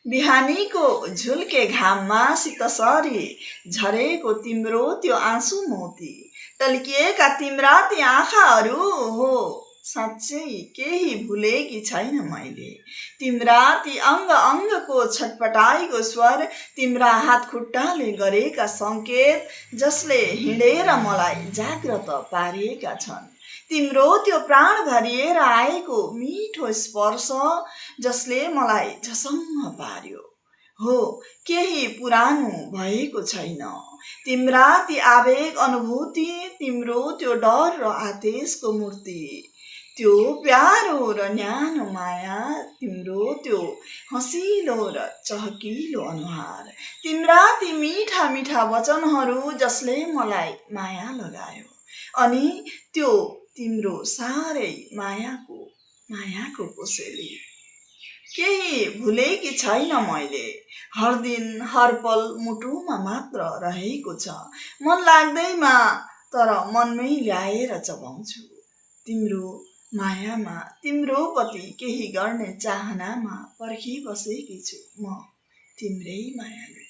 बिहानीको झुल्के घाममा शीतसरी झरेको तिम्रो त्यो आँसु मोती, टल्किएका तिम्रा ती आँखाहरू हो साँच्चै केही भुलेकी छैन मैले। तिम्रा ती अङ्ग अङ्गको छटपटाइको स्वर, तिम्रा हात खुट्टाले गरेका सङ्केत, जसले हिँडेर मलाई जाग्रत पारिएका छन्। तिम्रो त्यो प्राण भरिएर आएको मिठो स्पर्श, जसले मलाई झसङ्ग पार्यो। हो, केही पुरानो भएको छैन। तिम्रा ती आवेग अनुभूति, तिम्रो त्यो डर र आदेशको मूर्ति, त्यो प्यारो र न्यानो माया, तिम्रो त्यो हँसिलो र चहकिलो अनुहार, तिम्रा ती मिठा मिठा वचनहरू, जसले मलाई माया लगायो। अनि त्यो तिम्रो साह्रै मायाको कोसेली, केही भुलेकी छैन मैले। हर दिन हर पल मुटुमा मात्र रहेको छ, मन लाग्दैमा तर मनमै ल्याएर चबाउँछु। तिम्रो मायामा, तिम्रो प्रति केही गर्ने चाहनामा पर्खिबसेकी छु म, तिम्रै मायालु।